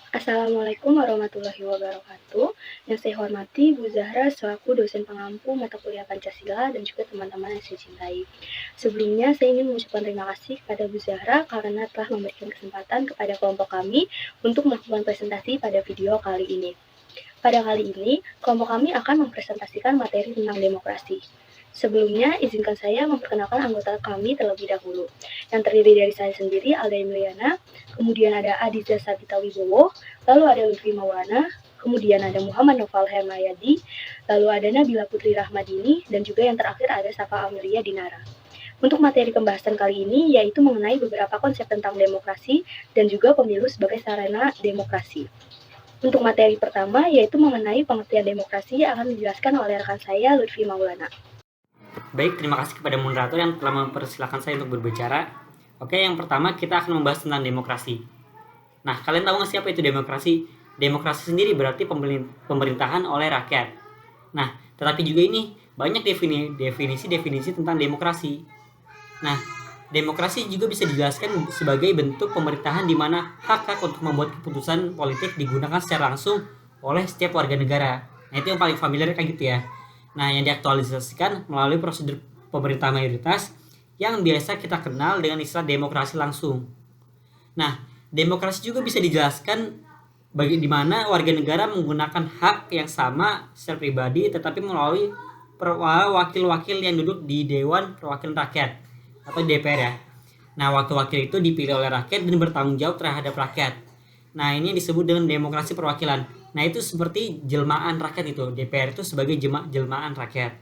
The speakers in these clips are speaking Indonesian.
Assalamualaikum warahmatullahi wabarakatuh. Yang saya hormati Bu Zahra selaku dosen pengampu mata kuliah Pancasila dan juga teman-teman yang saya cintai. Sebelumnya saya ingin mengucapkan terima kasih kepada Bu Zahra karena telah memberikan kesempatan kepada kelompok kami untuk melakukan presentasi pada video kali ini. Pada kali ini, kelompok kami akan mempresentasikan materi tentang demokrasi. Sebelumnya, izinkan saya memperkenalkan anggota kami terlebih dahulu, yang terdiri dari saya sendiri, Alda Emiliana, kemudian ada Adiza Sabita Wibowo, lalu ada Lutfi Maulana, kemudian ada Muhammad Noval Hermayadi, lalu ada Nabila Putri Rahmadini, dan juga yang terakhir ada Safa Amelia Dinara. Untuk materi pembahasan kali ini yaitu mengenai beberapa konsep tentang demokrasi dan juga pemilu sebagai sarana demokrasi. Untuk materi pertama yaitu mengenai pengertian demokrasi akan dijelaskan oleh rekan saya Lutfi Maulana. Baik, terima kasih kepada moderator yang telah mempersilahkan saya untuk berbicara. Oke, yang pertama kita akan membahas tentang demokrasi. Nah, kalian tahu nggak siapa itu demokrasi? Demokrasi sendiri berarti pemerintahan oleh rakyat. Nah, tetapi juga ini banyak definisi-definisi tentang demokrasi. Nah, demokrasi juga bisa dijelaskan sebagai bentuk pemerintahan di mana hak-hak untuk membuat keputusan politik digunakan secara langsung oleh setiap warga negara. Nah, itu yang paling familiar kayak gitu ya. Nah, yang diaktualisasikan melalui prosedur pemerintah mayoritas yang biasa kita kenal dengan istilah demokrasi langsung. Nah, demokrasi juga bisa dijelaskan bagi di mana warga negara menggunakan hak yang sama secara pribadi tetapi melalui wakil-wakil yang duduk di Dewan Perwakilan Rakyat atau DPR ya. Nah, wakil-wakil itu dipilih oleh rakyat dan bertanggung jawab terhadap rakyat. Nah, ini disebut dengan demokrasi perwakilan. Nah, itu seperti jelmaan rakyat itu. DPR itu sebagai jelmaan rakyat.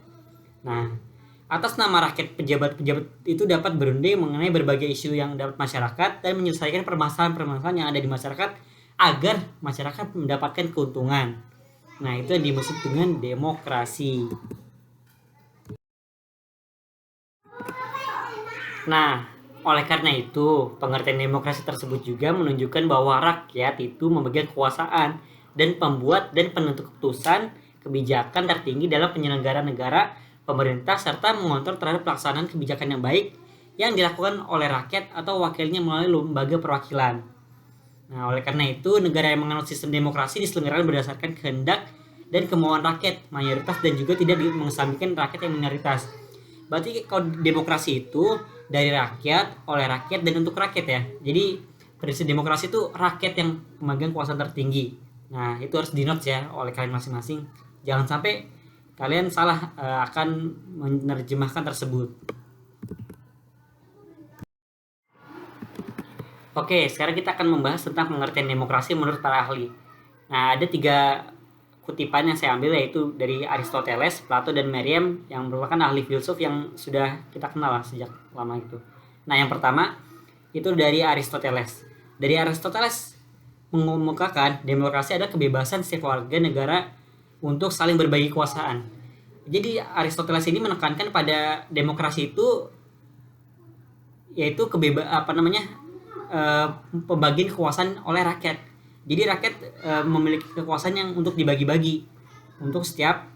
Nah, atas nama rakyat, pejabat-pejabat itu dapat berunding mengenai berbagai isu yang dapat masyarakat dan menyelesaikan permasalahan-permasalahan yang ada di masyarakat agar masyarakat mendapatkan keuntungan. Nah, itu yang dimaksud dengan demokrasi. Nah, oleh karena itu, pengertian demokrasi tersebut juga menunjukkan bahwa rakyat itu memegang kekuasaan dan pembuat dan penentu keputusan kebijakan tertinggi dalam penyelenggaraan negara, pemerintah, serta mengontrol terhadap pelaksanaan kebijakan yang baik yang dilakukan oleh rakyat atau wakilnya melalui lembaga perwakilan. Nah, oleh karena itu, negara yang menganut sistem demokrasi diselenggarakan berdasarkan kehendak dan kemauan rakyat, mayoritas dan juga tidak mengesampingkan rakyat yang minoritas. Berarti kalau demokrasi itu dari rakyat, oleh rakyat, dan untuk rakyat ya. Jadi prinsip demokrasi itu rakyat yang memegang kekuasaan tertinggi. Nah, itu harus di-note ya oleh kalian masing-masing. Jangan sampai kalian salah akan menerjemahkan tersebut. Oke, sekarang kita akan membahas tentang pengertian demokrasi menurut para ahli. Nah, ada 3 kutipan yang saya ambil yaitu dari Aristoteles, Plato, dan Merriam yang merupakan ahli filsuf yang sudah kita kenal lah sejak lama itu. Nah, yang pertama itu dari Aristoteles. Dari Aristoteles mengemukakan demokrasi adalah kebebasan setiap warga negara untuk saling berbagi kekuasaan. Jadi Aristoteles ini menekankan pada demokrasi itu yaitu pembagian kekuasaan oleh rakyat. Jadi rakyat memiliki kekuasaan yang untuk dibagi-bagi untuk setiap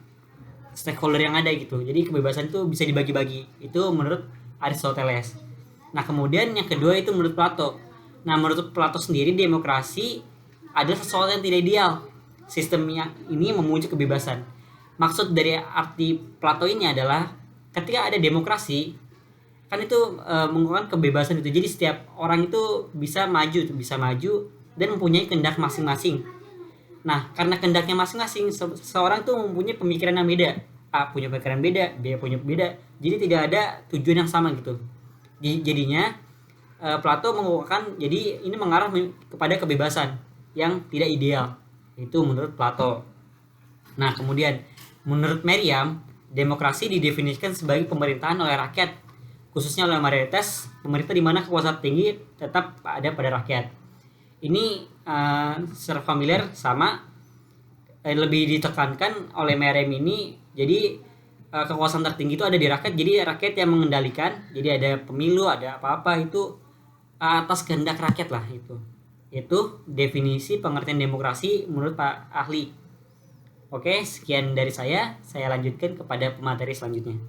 stakeholder yang ada gitu. Jadi kebebasan itu bisa dibagi-bagi. Itu menurut Aristoteles. Nah, kemudian yang kedua itu menurut Plato. Nah, menurut Plato sendiri demokrasi adalah sesuatu yang tidak ideal. Sistem yang ini memuji kebebasan. Maksud dari arti Plato ini adalah ketika ada demokrasi kan itu menggunakan kebebasan itu. Jadi setiap orang itu bisa maju dan mempunyai kehendak masing-masing. Nah, karena kehendaknya masing-masing, seseorang tuh mempunyai pemikiran yang beda. A punya pemikiran beda, B punya beda. Jadi tidak ada tujuan yang sama gitu. Jadinya Plato menguatkan jadi ini mengarah kepada kebebasan yang tidak ideal. Itu menurut Plato. Nah, kemudian menurut Merriam, demokrasi didefinisikan sebagai pemerintahan oleh rakyat, khususnya oleh mayoritas pemerintah di mana kekuasaan tinggi tetap ada pada rakyat. Ini secara familiar sama lebih ditekankan oleh Merriam ini. Jadi kekuasaan tertinggi itu ada di rakyat, jadi rakyat yang mengendalikan. Jadi ada pemilu, ada apa-apa itu atas kehendak rakyat lah itu. Itu definisi pengertian demokrasi menurut Pak Ahli. Oke, sekian dari saya. Saya lanjutkan kepada pemateri selanjutnya.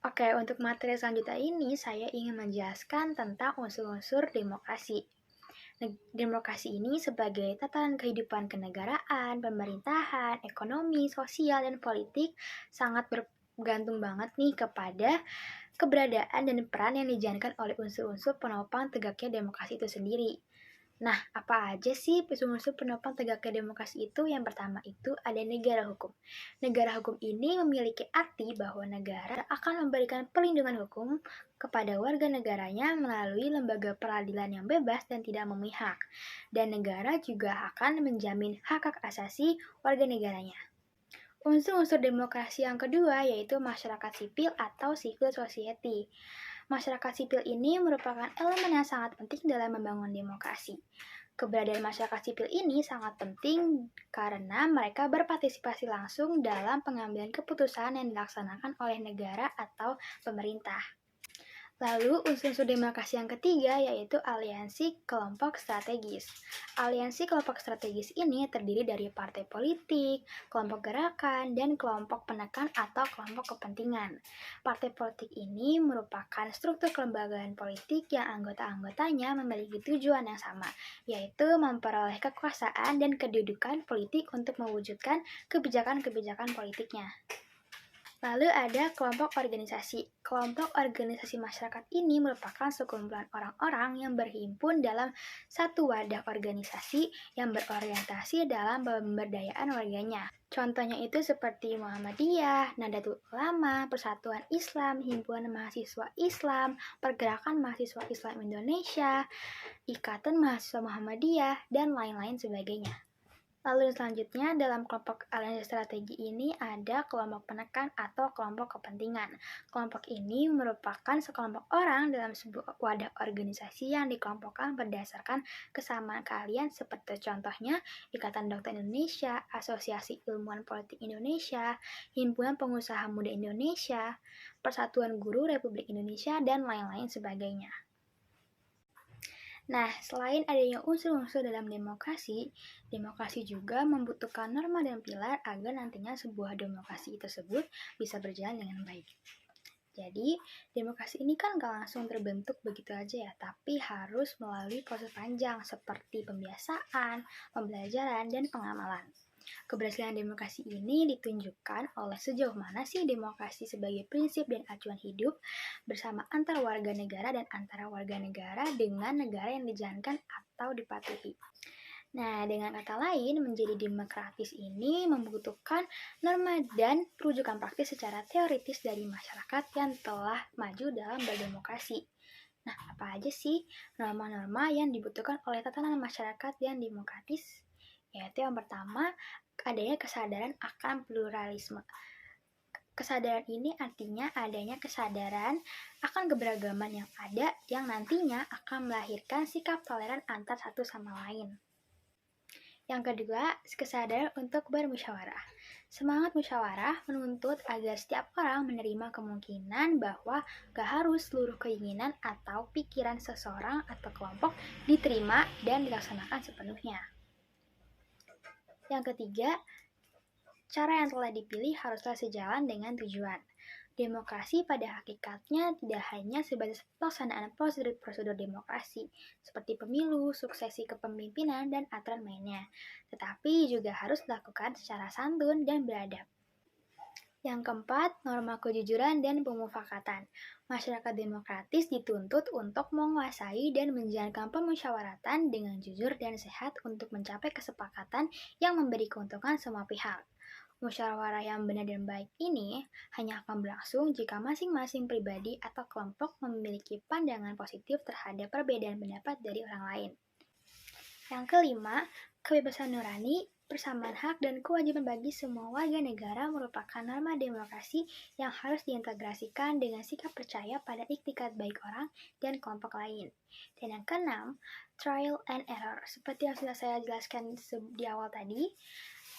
Oke, untuk materi selanjutnya ini saya ingin menjelaskan tentang unsur-unsur demokrasi. Demokrasi ini sebagai tatanan kehidupan kenegaraan, pemerintahan, ekonomi, sosial, dan politik sangat bergantung banget nih kepada keberadaan dan peran yang dijalankan oleh unsur-unsur penopang tegaknya demokrasi itu sendiri. Nah, apa aja sih unsur-unsur penopang tegaknya demokrasi itu? Yang pertama itu ada negara hukum. Negara hukum ini memiliki arti bahwa negara akan memberikan perlindungan hukum kepada warga negaranya melalui lembaga peradilan yang bebas dan tidak memihak. Dan negara juga akan menjamin hak-hak asasi warga negaranya. Unsur-unsur demokrasi yang kedua yaitu masyarakat sipil atau civil society. Masyarakat sipil ini merupakan elemen yang sangat penting dalam membangun demokrasi. Keberadaan masyarakat sipil ini sangat penting karena mereka berpartisipasi langsung dalam pengambilan keputusan yang dilaksanakan oleh negara atau pemerintah. Lalu unsur-unsur demokrasi yang ketiga yaitu aliansi kelompok strategis. Aliansi kelompok strategis ini terdiri dari partai politik, kelompok gerakan, dan kelompok penekan atau kelompok kepentingan. Partai politik ini merupakan struktur kelembagaan politik yang anggota-anggotanya memiliki tujuan yang sama, yaitu memperoleh kekuasaan dan kedudukan politik untuk mewujudkan kebijakan-kebijakan politiknya. Lalu ada kelompok organisasi. Kelompok organisasi masyarakat ini merupakan sekumpulan orang-orang yang berhimpun dalam satu wadah organisasi yang berorientasi dalam pemberdayaan warganya. Contohnya itu seperti Muhammadiyah, Nahdlatul Ulama, Persatuan Islam, Himpunan Mahasiswa Islam, Pergerakan Mahasiswa Islam Indonesia, Ikatan Mahasiswa Muhammadiyah, dan lain-lain sebagainya. Lalu selanjutnya dalam kelompok aliansi strategi ini ada kelompok penekan atau kelompok kepentingan. Kelompok ini merupakan sekelompok orang dalam sebuah wadah organisasi yang dikelompokkan berdasarkan kesamaan keahlian seperti contohnya Ikatan Dokter Indonesia, Asosiasi Ilmuwan Politik Indonesia, Himpunan Pengusaha Muda Indonesia, Persatuan Guru Republik Indonesia, dan lain-lain sebagainya. Nah, selain adanya unsur-unsur dalam demokrasi juga membutuhkan norma dan pilar agar nantinya sebuah demokrasi tersebut bisa berjalan dengan baik. Jadi, demokrasi ini kan gak langsung terbentuk begitu aja ya, tapi harus melalui proses panjang seperti pembiasaan, pembelajaran, dan pengamalan. Keberhasilan demokrasi ini ditunjukkan oleh sejauh mana sih demokrasi sebagai prinsip dan acuan hidup bersama antar warga negara dan antara warga negara dengan negara yang dijalankan atau dipatuhi. Nah, dengan kata lain, menjadi demokratis ini membutuhkan norma dan rujukan praktis secara teoritis dari masyarakat yang telah maju dalam berdemokrasi. Nah, apa aja sih norma-norma yang dibutuhkan oleh tatanan masyarakat yang demokratis? Yaitu yang pertama, adanya kesadaran akan pluralisme. Kesadaran ini artinya adanya kesadaran akan keberagaman yang ada yang nantinya akan melahirkan sikap toleran antar satu sama lain. Yang kedua, kesadaran untuk bermusyawarah. Semangat musyawarah menuntut agar setiap orang menerima kemungkinan bahwa gak harus seluruh keinginan atau pikiran seseorang atau kelompok diterima dan dilaksanakan sepenuhnya. Yang ketiga, cara yang telah dipilih haruslah sejalan dengan tujuan. Demokrasi pada hakikatnya tidak hanya sebatas pelaksanaan prosedur-prosedur demokrasi, seperti pemilu, suksesi kepemimpinan, dan aturan mainnya, tetapi juga harus dilakukan secara santun dan beradab. Yang keempat, norma kejujuran dan pemufakatan. Masyarakat demokratis dituntut untuk menguasai dan menjalankan pemusyawaratan dengan jujur dan sehat untuk mencapai kesepakatan yang memberi keuntungan semua pihak. Musyawarah yang benar dan baik ini hanya akan berlangsung jika masing-masing pribadi atau kelompok memiliki pandangan positif terhadap perbedaan pendapat dari orang lain. Yang kelima, kebebasan nurani, persamaan hak dan kewajiban bagi semua warga negara merupakan norma demokrasi yang harus diintegrasikan dengan sikap percaya pada iktikat baik orang dan kelompok lain. Dan yang keenam, trial and error. Seperti yang sudah saya jelaskan di awal tadi,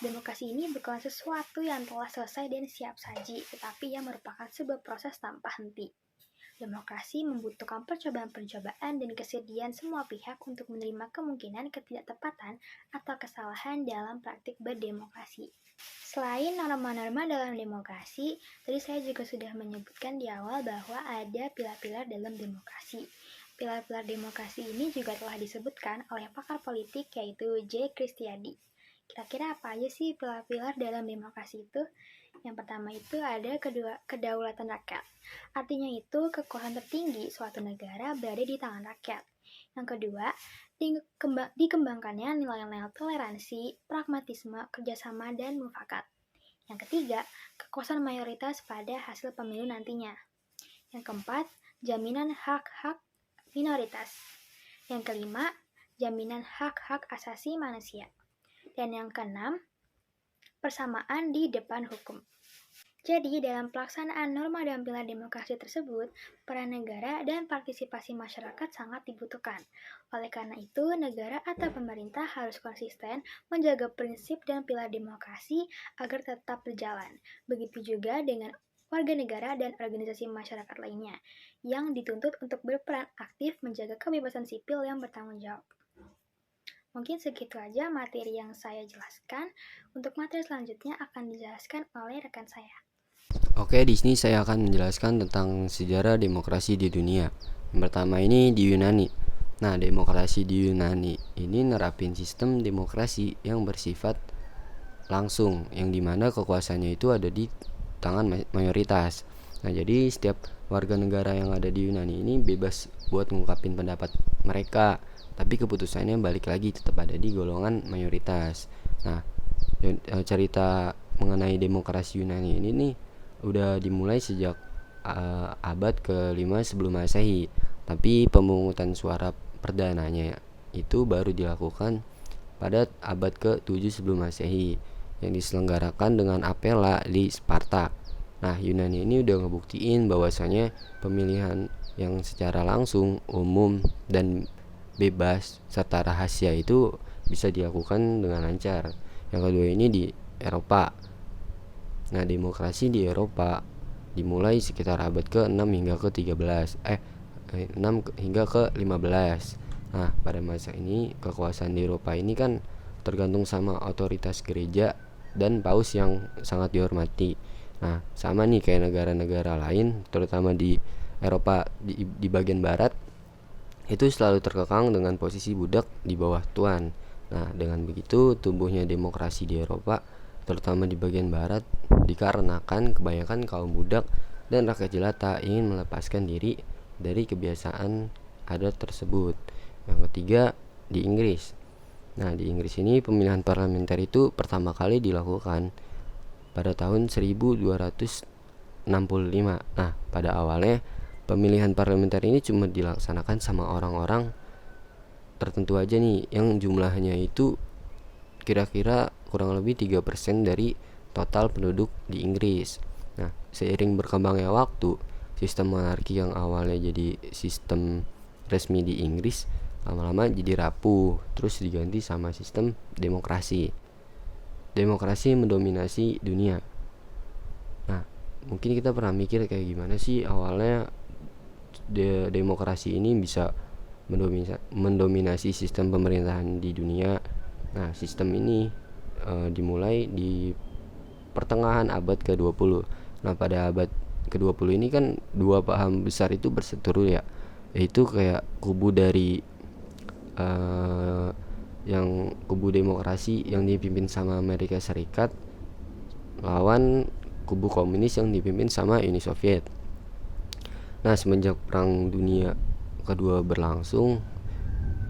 demokrasi ini bukan sesuatu yang telah selesai dan siap saji, tetapi yang merupakan sebuah proses tanpa henti. Demokrasi membutuhkan percobaan-percobaan dan kesediaan semua pihak untuk menerima kemungkinan ketidaktepatan atau kesalahan dalam praktik berdemokrasi. Selain norma-norma dalam demokrasi, tadi saya juga sudah menyebutkan di awal bahwa ada pilar-pilar dalam demokrasi. Pilar-pilar demokrasi ini juga telah disebutkan oleh pakar politik yaitu J. Kristiadi. Kira-kira apa aja sih pilar-pilar dalam demokrasi itu? Yang pertama itu ada kedaulatan rakyat. Artinya itu kekuasaan tertinggi suatu negara berada di tangan rakyat. Yang kedua, dikembangkannya nilai-nilai toleransi, pragmatisme, kerjasama, dan mufakat. Yang ketiga, kekuasaan mayoritas pada hasil pemilu nantinya. Yang keempat, jaminan hak-hak minoritas. Yang kelima, jaminan hak-hak asasi manusia. Dan yang keenam, persamaan di depan hukum. Jadi, dalam pelaksanaan norma dan pilar demokrasi tersebut, peran negara dan partisipasi masyarakat sangat dibutuhkan. Oleh karena itu, negara atau pemerintah harus konsisten menjaga prinsip dan pilar demokrasi agar tetap berjalan. Begitu juga dengan warga negara dan organisasi masyarakat lainnya yang dituntut untuk berperan aktif menjaga kebebasan sipil yang bertanggung jawab. Mungkin segitu aja materi yang saya jelaskan. Untuk materi selanjutnya akan dijelaskan oleh rekan saya. Oke, di sini saya akan menjelaskan tentang sejarah demokrasi di dunia. Yang pertama ini di Yunani. Nah, demokrasi di Yunani ini nerapin sistem demokrasi yang bersifat langsung, yang dimana kekuasaannya itu ada di tangan mayoritas. Nah, jadi setiap warga negara yang ada di Yunani ini bebas buat ngungkapin pendapat mereka, tapi keputusannya balik lagi tetap ada di golongan mayoritas. Nah, cerita mengenai demokrasi Yunani ini nih udah dimulai sejak abad ke-5 sebelum Masehi, tapi pemungutan suara perdananya itu baru dilakukan pada abad ke-7 sebelum Masehi yang diselenggarakan dengan apela di Sparta. Nah, Yunani ini udah ngebuktiin bahwasanya pemilihan yang secara langsung, umum, dan bebas serta rahasia itu bisa dilakukan dengan lancar. Yang kedua ini di Eropa. Nah, demokrasi di Eropa dimulai sekitar abad ke-6 hingga ke-13. 6 hingga ke-15. Nah, pada masa ini kekuasaan di Eropa ini kan tergantung sama otoritas gereja dan paus yang sangat dihormati. Nah, sama nih kayak negara-negara lain, terutama di Eropa di bagian barat itu selalu terkekang dengan posisi budak di bawah tuan. Nah, dengan begitu tumbuhnya demokrasi di Eropa, terutama di bagian barat, dikarenakan kebanyakan kaum budak dan rakyat jelata ingin melepaskan diri dari kebiasaan adat tersebut. Yang ketiga, di Inggris. Nah, di Inggris ini pemilihan parlementer itu pertama kali dilakukan pada tahun 1265. Nah, pada awalnya pemilihan parlementer ini cuma dilaksanakan sama orang-orang tertentu aja nih, yang jumlahnya itu kira-kira kurang lebih 3% dari total penduduk di Inggris. Nah, seiring berkembangnya waktu, sistem monarki yang awalnya jadi sistem resmi di Inggris lama-lama jadi rapuh, terus diganti sama sistem demokrasi. Demokrasi mendominasi dunia. Nah, mungkin kita pernah mikir kayak gimana sih awalnya demokrasi ini bisa mendominasi sistem pemerintahan di dunia. Nah, sistem ini dimulai di pertengahan abad ke-20. Nah, pada abad ke-20 ini kan dua paham besar itu berseteru ya, yaitu kayak kubu dari yang kubu demokrasi yang dipimpin sama Amerika Serikat lawan kubu komunis yang dipimpin sama Uni Soviet. Nah, semenjak Perang Dunia Kedua berlangsung,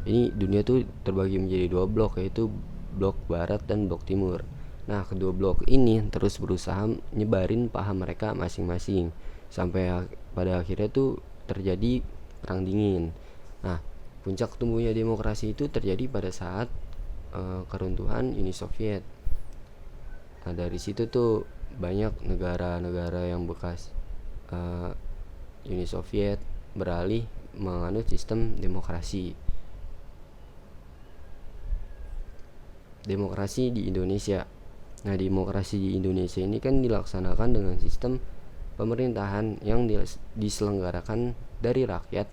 ini dunia tuh terbagi menjadi dua blok, yaitu blok barat dan blok timur. Nah, kedua blok ini terus berusaha nyebarin paham mereka masing-masing sampai pada akhirnya tuh terjadi perang dingin. Nah, puncak tumbuhnya demokrasi itu terjadi pada saat keruntuhan Uni Soviet. Nah, dari situ tuh banyak negara-negara yang bekas Uni Soviet beralih menganut sistem demokrasi. Demokrasi di Indonesia. Nah, demokrasi di Indonesia ini kan dilaksanakan dengan sistem pemerintahan yang diselenggarakan dari rakyat,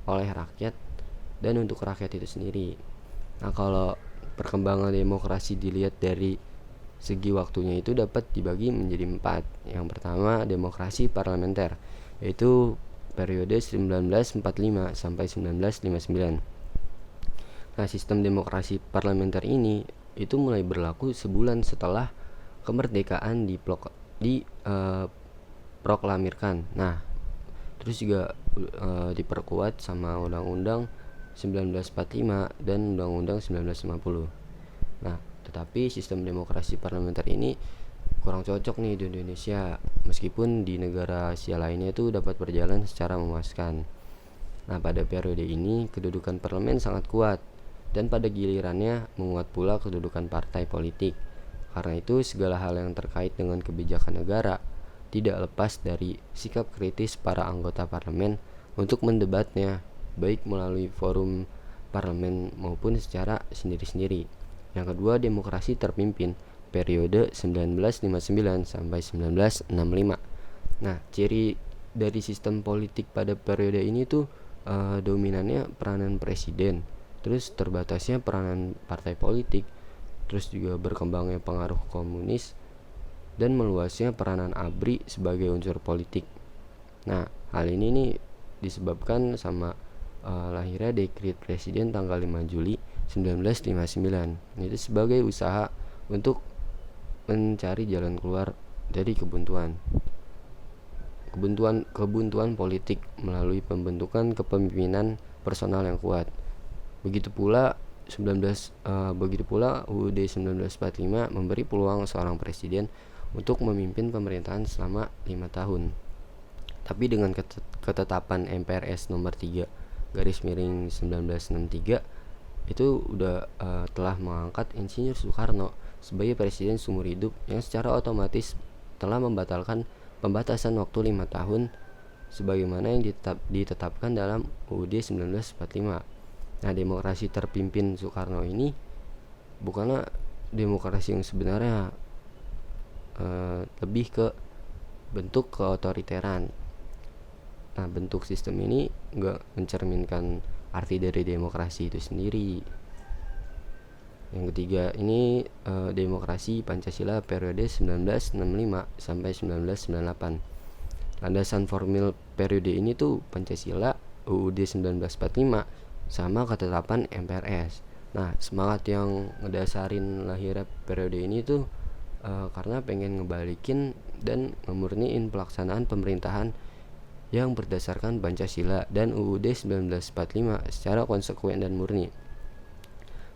oleh rakyat, dan untuk rakyat itu sendiri. Nah, kalau perkembangan demokrasi dilihat dari segi waktunya itu dapat dibagi menjadi 4. Yang pertama, demokrasi parlementer, yaitu periode 1945 sampai 1959. Nah, sistem demokrasi parlementer ini itu mulai berlaku sebulan setelah kemerdekaan proklamirkan. Nah, terus juga diperkuat sama Undang-Undang 1945 dan Undang-Undang 1950. Nah, tetapi sistem demokrasi parlementer ini kurang cocok nih di Indonesia, meskipun di negara Asia lainnya itu dapat berjalan secara memuaskan. Nah, pada periode ini kedudukan parlemen sangat kuat, dan pada gilirannya menguat pula kedudukan partai politik. Karena itu segala hal yang terkait dengan kebijakan negara tidak lepas dari sikap kritis para anggota parlemen untuk mendebatnya, baik melalui forum parlemen maupun secara sendiri-sendiri. Yang kedua, demokrasi terpimpin periode 1959 sampai 1965. Nah, ciri dari sistem politik pada periode ini tuh dominannya peranan presiden, terus terbatasnya peranan partai politik, terus juga berkembangnya pengaruh komunis, dan meluasnya peranan ABRI sebagai unsur politik. Nah, hal ini nih disebabkan sama lahirnya dekret presiden tanggal 5 Juli 1959. Itu sebagai usaha untuk mencari jalan keluar dari kebuntuan politik melalui pembentukan kepemimpinan personal yang kuat. Begitu pula UUD 1945 memberi peluang seorang presiden untuk memimpin pemerintahan selama 5 tahun. Tapi dengan ketetapan MPRS nomor 3/1963 itu udah telah mengangkat Insinyur Soekarno sebagai presiden seumur hidup, yang secara otomatis telah membatalkan pembatasan waktu 5 tahun sebagaimana yang ditetapkan dalam UUD 1945. Nah, demokrasi terpimpin Soekarno ini bukanlah demokrasi yang sebenarnya, lebih ke bentuk keotoriteran. Nah, bentuk sistem ini enggak mencerminkan arti dari demokrasi itu sendiri. Yang ketiga, ini demokrasi Pancasila periode 1965 sampai 1998. Landasan formil periode ini tuh Pancasila, UUD 1945 sama ketetapan MPRS. Nah, semangat yang ngedasarin lahirnya periode ini tuh karena pengen ngebalikin dan ngemurniin pelaksanaan pemerintahan yang berdasarkan Pancasila dan UUD 1945 secara konsekuen dan murni.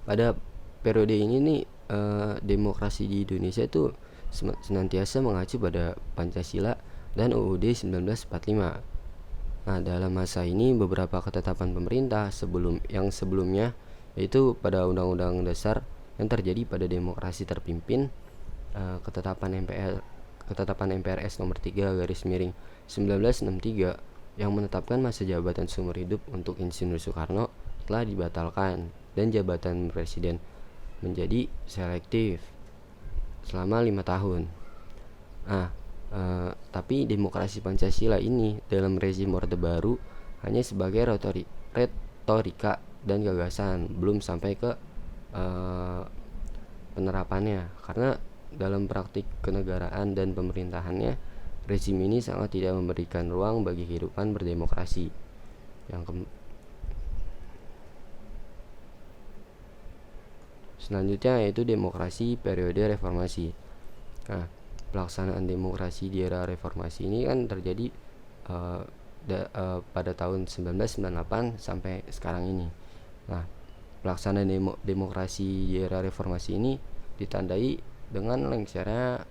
Pada periode ini nih demokrasi di Indonesia itu senantiasa mengacu pada Pancasila dan UUD 1945. Nah, dalam masa ini beberapa ketetapan pemerintah sebelumnya, yaitu pada Undang-Undang Dasar yang terjadi pada demokrasi terpimpin, ketetapan MPRS nomor 3/1963 yang menetapkan masa jabatan seumur hidup untuk Insinyur Soekarno telah dibatalkan, dan jabatan presiden menjadi selektif selama 5 tahun. Nah, tapi demokrasi Pancasila ini dalam rezim Orde Baru hanya sebagai retorika dan gagasan, belum sampai ke penerapannya, karena dalam praktik kenegaraan dan pemerintahannya rezim ini sangat tidak memberikan ruang bagi kehidupan berdemokrasi. Selanjutnya yaitu demokrasi periode reformasi. Nah, pelaksanaan demokrasi di era reformasi ini kan terjadi pada tahun 1998 sampai sekarang ini. Nah, pelaksanaan demokrasi di era reformasi ini ditandai dengan lengsernya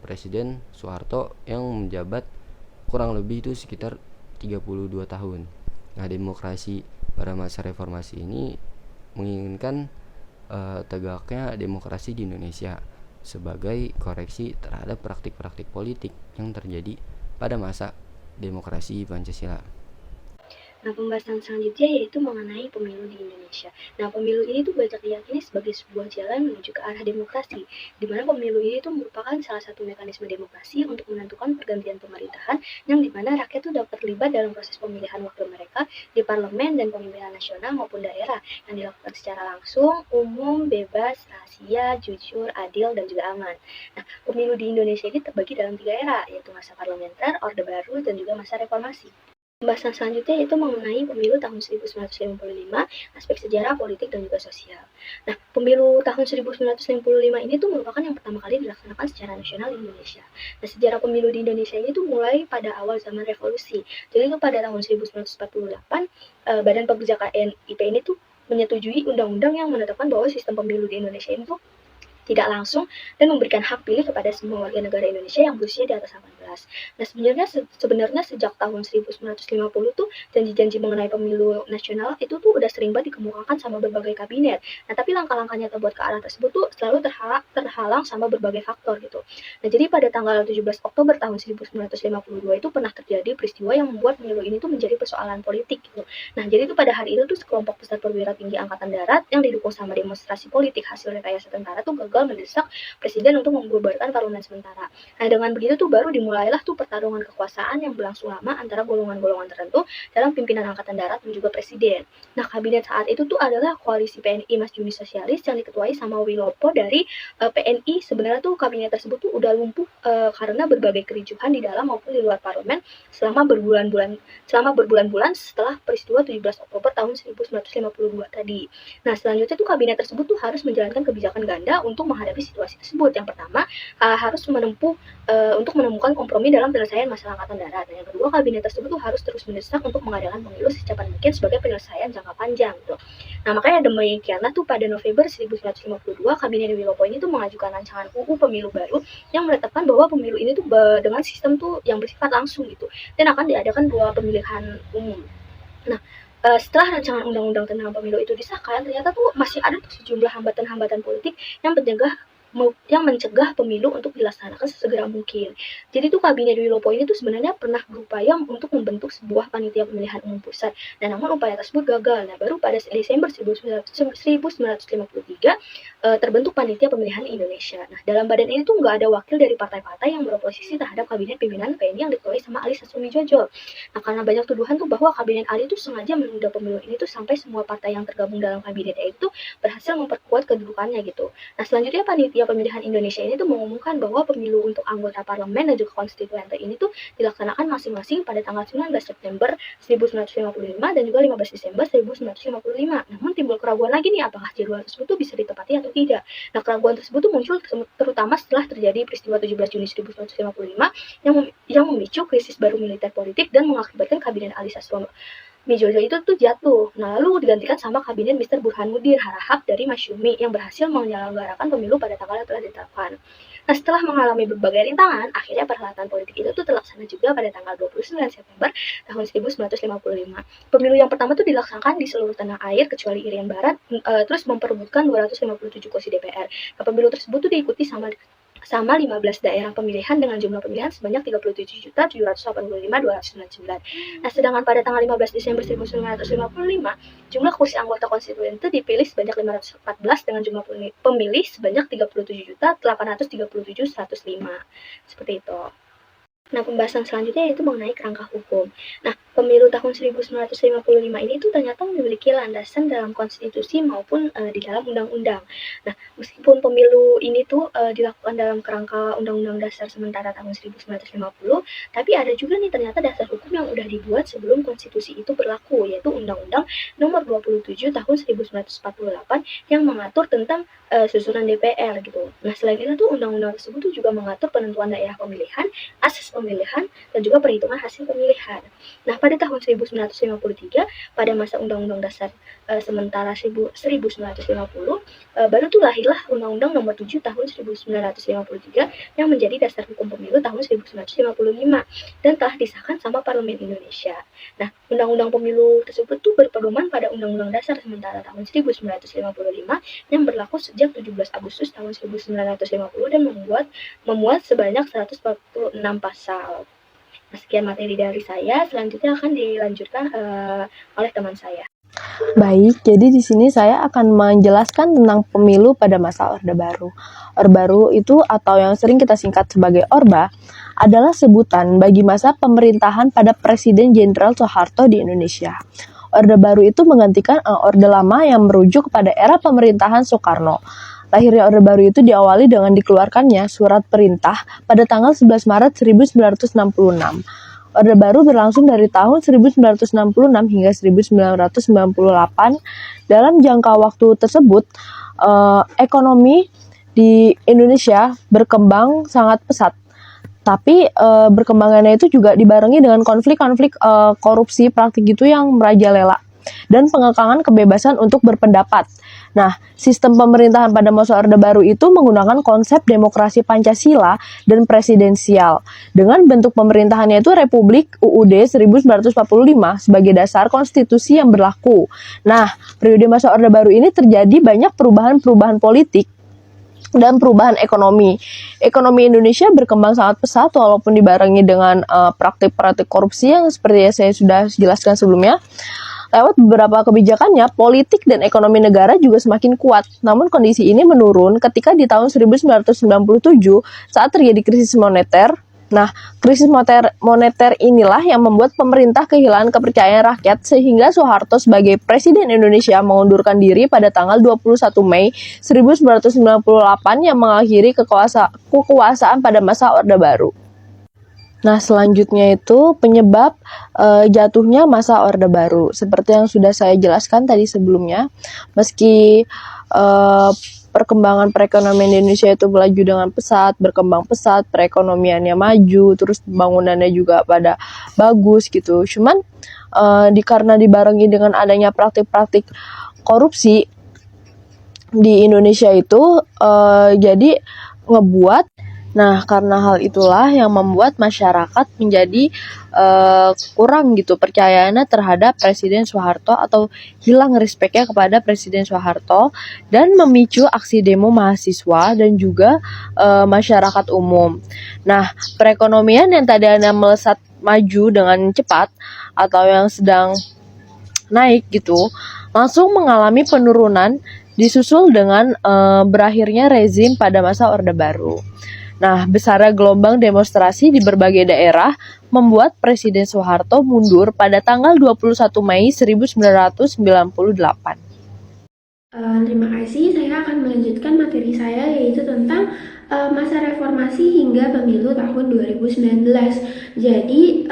Presiden Soeharto yang menjabat kurang lebih itu sekitar 32 tahun. Nah, demokrasi pada masa reformasi ini menginginkan tegaknya demokrasi di Indonesia sebagai koreksi terhadap praktik-praktik politik yang terjadi pada masa demokrasi Pancasila. Nah, pembahasan selanjutnya yaitu mengenai pemilu di Indonesia. Nah, pemilu ini tuh banyak diyakini sebagai sebuah jalan menuju ke arah demokrasi, di mana pemilu ini tuh merupakan salah satu mekanisme demokrasi untuk menentukan pergantian pemerintahan, yang dimana rakyat tuh dapat terlibat dalam proses pemilihan wakil mereka di parlemen dan pemilihan nasional maupun daerah, yang dilakukan secara langsung, umum, bebas, rahasia, jujur, adil, dan juga aman. Nah, pemilu di Indonesia ini terbagi dalam 3 era, yaitu masa parlementer, Orde Baru, dan juga masa reformasi. Pembahasan selanjutnya yaitu mengenai pemilu tahun 1955, aspek sejarah, politik, dan juga sosial. Nah, pemilu tahun 1955 ini tuh merupakan yang pertama kali dilaksanakan secara nasional di Indonesia. Nah, sejarah pemilu di Indonesia ini tuh mulai pada awal zaman revolusi. Jadi itu pada tahun 1948, Badan Perpustakaan IP ini tuh menyetujui undang-undang yang menetapkan bahwa sistem pemilu di Indonesia ini tuh tidak langsung dan memberikan hak pilih kepada semua warga negara Indonesia yang berusia di atas 18. Nah, sebenarnya sejak tahun 1950 tuh janji-janji mengenai pemilu nasional itu tuh udah sering banget dikemukakan sama berbagai kabinet. Nah, tapi langkah-langkah nyata buat ke arah tersebut tuh selalu terhalang sama berbagai faktor gitu. Nah, jadi pada tanggal 17 Oktober tahun 1952 itu pernah terjadi peristiwa yang membuat pemilu ini tuh menjadi persoalan politik gitu. Nah, jadi itu pada hari itu tuh sekelompok peserta perwira tinggi Angkatan Darat yang didukung sama demonstrasi politik hasil rekayasa tentara tuh gagal mendesak presiden untuk membubarkan parlemen sementara. Nah, dengan begitu tuh baru dimulailah tuh pertarungan kekuasaan yang berlangsung lama antara golongan-golongan tertentu dalam pimpinan Angkatan Darat dan juga presiden. Nah, kabinet saat itu tuh adalah koalisi PNI Mas Juni Sosialis yang diketuai sama Wilopo dari PNI. Sebenarnya tuh kabinet tersebut tuh udah lumpuh karena berbagai kericuhan di dalam maupun di luar parlemen selama berbulan-bulan setelah peristiwa 17 Oktober tahun 1952 tadi. Nah, selanjutnya tuh kabinet tersebut tuh harus menjalankan kebijakan ganda untuk menghadapi situasi tersebut. Yang pertama, harus untuk menemukan kompromi dalam penyelesaian masalah Angkatan Darat. Dan yang kedua, kabinet tersebut tuh harus terus mendesak untuk mengadakan pemilu secepat mungkin sebagai penyelesaian jangka panjang gitu. Nah, makanya demikianlah tuh pada November 1952 kabinet Wilopo ini tuh mengajukan rancangan UU pemilu baru yang menetapkan bahwa pemilu ini tuh dengan sistem tuh yang bersifat langsung gitu dan akan diadakan 2 pemilihan umum. Nah, setelah rancangan undang-undang tentang pemilu itu disahkan, ternyata tuh masih ada tuh sejumlah hambatan-hambatan politik yang mencegah pemilu untuk dilaksanakan sesegera mungkin. Jadi tuh kabinet Wilopo ini tuh sebenarnya pernah berupaya untuk membentuk sebuah panitia pemilihan umum pusat, dan namun upaya tersebut gagal. Nah, baru pada Desember 1953 terbentuk panitia pemilihan Indonesia. Nah, dalam badan ini tuh nggak ada wakil dari partai-partai yang beroposisi terhadap kabinet pimpinan PNI yang diketuai sama Ali Sastroamidjojo. Nah, karena banyak tuduhan tuh bahwa kabinet Ali tuh sengaja menunda pemilu ini tuh sampai semua partai yang tergabung dalam kabinetnya itu berhasil memperkuat kedudukannya gitu. Nah, selanjutnya panitia pemilihan Indonesia ini tuh mengumumkan bahwa pemilu untuk anggota parlemen dan juga konstituante ini tuh dilaksanakan masing-masing pada tanggal 19 September 1955 dan juga 15 Desember 1955. Namun timbul keraguan lagi nih, apakah jadwal tersebut tuh bisa ditepati atau tidak. Nah, keraguan tersebut tuh muncul terutama setelah terjadi peristiwa 17 Juni 1955 yang memicu krisis baru militer politik dan mengakibatkan kabinet Ali Sastroamidjojo itu tuh jatuh. Nah, lalu digantikan sama kabinet Mr. Burhanuddin Harahap dari Masyumi yang berhasil menyelenggarakan pemilu pada tanggal yang telah ditetapkan. Nah, setelah mengalami berbagai rintangan, akhirnya perhelatan politik itu tuh terlaksana juga pada tanggal 29 September tahun 1955. Pemilu yang pertama tuh dilaksanakan di seluruh tanah air kecuali Irian Barat, terus memperebutkan 257 kursi DPR. Nah, pemilu tersebut tuh diikuti sama 15 daerah pemilihan dengan jumlah pemilihan sebanyak 37.785.299. Nah, sedangkan pada tanggal 15 Desember 1955, jumlah kursi anggota konstituen itu dipilih sebanyak 514 dengan jumlah pemilih sebanyak 37.837.105. Seperti itu. Nah, pembahasan selanjutnya yaitu mengenai kerangka hukum. Nah, pemilu tahun 1955 ini tuh ternyata memiliki landasan dalam konstitusi maupun di dalam undang-undang. Nah, meskipun pemilu ini tuh dilakukan dalam kerangka Undang-Undang Dasar sementara tahun 1950, tapi ada juga nih ternyata dasar hukum yang udah dibuat sebelum konstitusi itu berlaku, yaitu Undang-Undang Nomor 27 tahun 1948 yang mengatur tentang susunan DPR gitu. Nah, selain itu tuh undang-undang tersebut tuh juga mengatur penentuan daerah pemilihan, asas pemilihan, dan juga perhitungan hasil pemilihan. Nah, pada tahun 1953, pada masa Undang-Undang Dasar sementara 1950, baru tuh lahirlah Undang-Undang Nomor 7 tahun 1953 yang menjadi dasar hukum pemilu tahun 1955 dan telah disahkan sama Parlemen Indonesia. Nah, Undang-Undang Pemilu tersebut tuh berpedoman pada Undang-Undang Dasar sementara tahun 1955 yang berlaku sejak 17 Agustus tahun 1950 dan memuat sebanyak 146 pasal. Nah, sekian materi dari saya. Selanjutnya akan dilanjutkan oleh teman saya. Baik, jadi di sini saya akan menjelaskan tentang pemilu pada masa Orde Baru. Orde Baru itu atau yang sering kita singkat sebagai Orba adalah sebutan bagi masa pemerintahan pada Presiden Jenderal Soeharto di Indonesia. Orde Baru itu menggantikan Orde Lama yang merujuk kepada era pemerintahan Soekarno. Lahirnya Orde Baru itu diawali dengan dikeluarkannya surat perintah pada tanggal 11 Maret 1966. Orde Baru berlangsung dari tahun 1966 hingga 1998. Dalam jangka waktu tersebut, ekonomi di Indonesia berkembang sangat pesat. Tapi berkembangannya itu juga dibarengi dengan konflik-konflik korupsi praktik itu yang merajalela dan pengekangan kebebasan untuk berpendapat. Nah, sistem pemerintahan pada masa Orde Baru itu menggunakan konsep demokrasi Pancasila dan presidensial. Dengan bentuk pemerintahannya itu Republik UUD 1945 sebagai dasar konstitusi yang berlaku. Nah, periode masa Orde Baru ini terjadi banyak perubahan-perubahan politik dan perubahan ekonomi. Ekonomi Indonesia berkembang sangat pesat walaupun dibarengi dengan praktik-praktik korupsi yang seperti yang saya sudah jelaskan sebelumnya. Lewat beberapa kebijakannya, politik dan ekonomi negara juga semakin kuat. Namun kondisi ini menurun ketika di tahun 1997 saat terjadi krisis moneter. Nah, krisis moneter inilah yang membuat pemerintah kehilangan kepercayaan rakyat sehingga Soeharto sebagai Presiden Indonesia mengundurkan diri pada tanggal 21 Mei 1998 yang mengakhiri kekuasaan pada masa Orde Baru. Nah, selanjutnya itu penyebab jatuhnya masa Orde Baru. Seperti yang sudah saya jelaskan tadi sebelumnya, meski perkembangan perekonomian Indonesia itu melaju dengan pesat, berkembang pesat, perekonomiannya maju, terus bangunannya juga pada bagus gitu. Cuman karena dibarengi dengan adanya praktik-praktik korupsi di Indonesia itu jadi ngebuat. Nah, karena hal itulah yang membuat masyarakat menjadi kurang gitu percayaannya terhadap Presiden Soeharto atau hilang respeknya kepada Presiden Soeharto dan memicu aksi demo mahasiswa dan juga masyarakat umum. Nah, perekonomian yang tadinya melesat maju dengan cepat atau yang sedang naik gitu langsung mengalami penurunan disusul dengan berakhirnya rezim pada masa Orde Baru. Nah, besarnya gelombang demonstrasi di berbagai daerah membuat Presiden Soeharto mundur pada tanggal 21 Mei 1998. Terima kasih, saya akan melanjutkan materi saya yaitu tentang masa reformasi hingga pemilu tahun 2019. Jadi,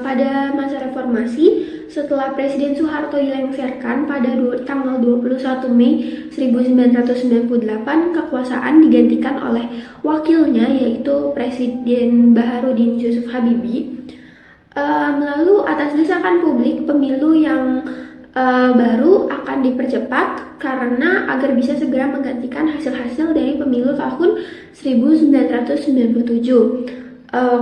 pada masa reformasi, setelah Presiden Soeharto dilengsarkan pada tanggal 21 Mei 1998, kekuasaan digantikan oleh wakilnya yaitu Presiden Baharudin Yusuf Habibie. Lalu atas desakan publik, pemilu yang baru akan dipercepat karena agar bisa segera menggantikan hasil-hasil dari pemilu tahun 1997.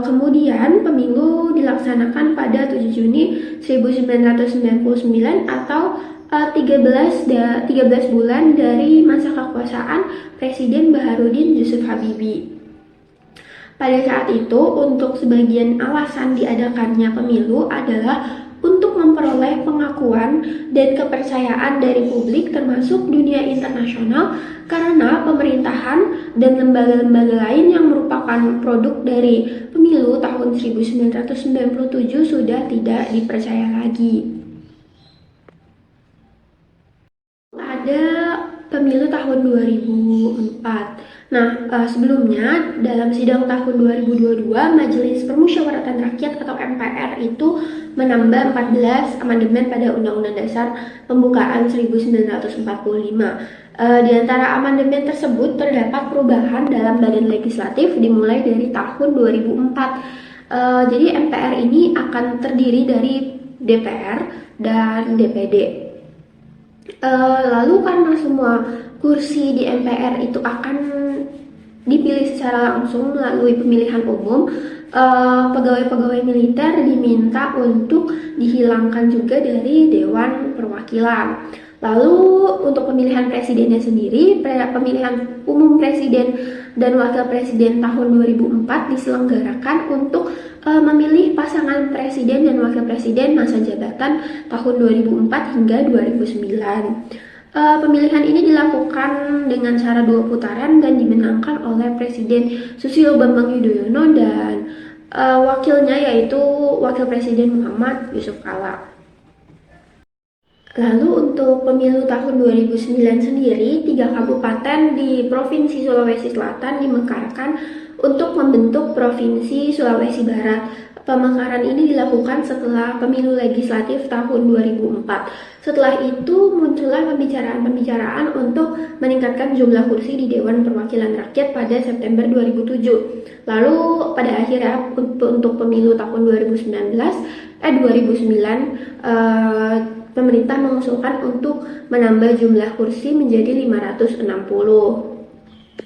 Kemudian pemilu dilaksanakan pada 7 Juni 1999 atau 13 bulan dari masa kekuasaan Presiden Baharudin Yusuf Habibie. Pada saat itu, untuk sebagian alasan diadakannya pemilu adalah untuk memperoleh pengakuan dan kepercayaan dari publik termasuk dunia internasional karena pemerintahan dan lembaga-lembaga lain yang merupakan produk dari pemilu tahun 1997 sudah tidak dipercaya lagi. Ada pemilu tahun 2004. Nah, sebelumnya dalam sidang tahun 2022, Majelis Permusyawaratan Rakyat atau MPR itu menambah 14 amandemen pada Undang-Undang Dasar Pembukaan 1945. Di antara amandemen tersebut terdapat perubahan dalam badan legislatif dimulai dari tahun 2004. Jadi MPR ini akan terdiri dari DPR dan DPD. Lalu karena semua kursi di MPR itu akan dipilih secara langsung melalui pemilihan umum, pegawai-pegawai militer diminta untuk dihilangkan juga dari Dewan Perwakilan. Lalu untuk pemilihan presidennya sendiri, pemilihan umum presiden dan wakil presiden tahun 2004 diselenggarakan untuk memilih pasangan presiden dan wakil presiden masa jabatan tahun 2004 hingga 2009. Pemilihan ini dilakukan dengan cara 2 putaran dan dimenangkan oleh Presiden Susilo Bambang Yudhoyono dan wakilnya yaitu Wakil Presiden Muhammad Yusuf Kalla. Lalu untuk pemilu tahun 2009 sendiri, 3 kabupaten di Provinsi Sulawesi Selatan dimekarkan untuk membentuk Provinsi Sulawesi Barat. Pemekaran ini dilakukan setelah pemilu legislatif tahun 2004. Setelah itu muncullah pembicaraan-pembicaraan untuk meningkatkan jumlah kursi di Dewan Perwakilan Rakyat pada September 2007. Lalu pada akhirnya untuk pemilu tahun 2009 pemerintah mengusulkan untuk menambah jumlah kursi menjadi 560.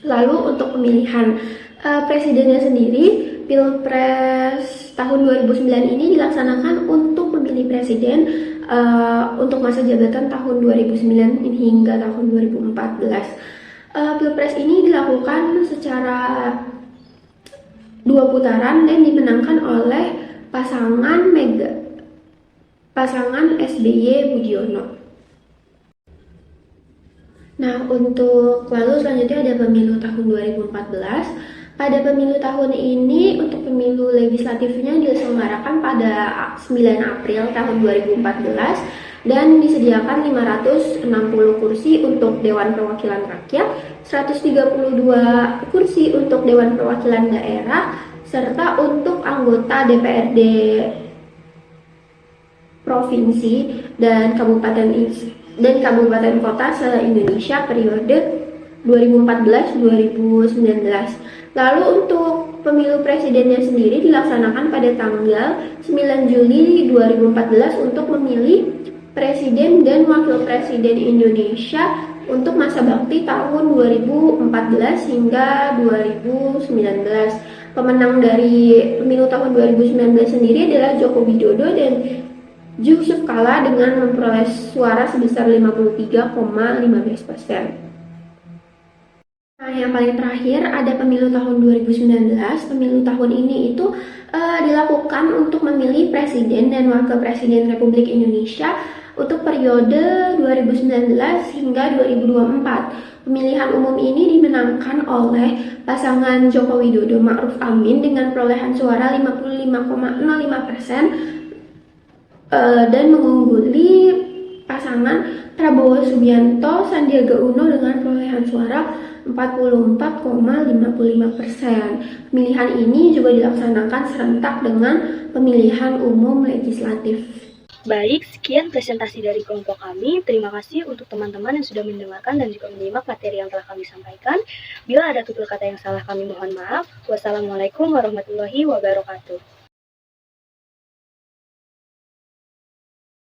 Lalu untuk pemilihan presidennya sendiri, Pilpres tahun 2009 ini dilaksanakan untuk memilih presiden untuk masa jabatan tahun 2009 hingga tahun 2014. Pilpres ini dilakukan secara 2 putaran dan dimenangkan oleh pasangan SBY Budiono. Nah, untuk lalu selanjutnya ada pemilu tahun 2014. Pada pemilu tahun ini, untuk pemilu legislatifnya diselenggarakan pada 9 April tahun 2014 dan disediakan 560 kursi untuk Dewan Perwakilan Rakyat, 132 kursi untuk Dewan Perwakilan Daerah, serta untuk anggota DPRD provinsi dan kabupaten kota se-Indonesia periode 2014-2019. Lalu untuk pemilu presidennya sendiri dilaksanakan pada tanggal 9 Juli 2014 untuk memilih presiden dan wakil presiden Indonesia untuk masa bakti tahun 2014 hingga 2019. Pemenang dari pemilu tahun 2019 sendiri adalah Joko Widodo dan Yusuf Kala dengan memperoleh suara sebesar 53,15%. Nah, yang paling terakhir ada pemilu tahun 2019. Pemilu tahun ini itu dilakukan untuk memilih presiden dan wakil presiden Republik Indonesia untuk periode 2019 hingga 2024. Pemilihan umum ini dimenangkan oleh pasangan Joko Widodo Ma'ruf Amin dengan perolehan suara 55,05%. Dan mengungguli pasangan Prabowo Subianto Sandiaga Uno dengan perolehan suara 44,55%. Pemilihan ini juga dilaksanakan serentak dengan pemilihan umum legislatif. Baik, sekian presentasi dari kelompok kami. Terima kasih untuk teman-teman yang sudah mendengarkan dan juga menyimak materi yang telah kami sampaikan. Bila ada tutur kata yang salah, kami mohon maaf. Wassalamualaikum warahmatullahi wabarakatuh.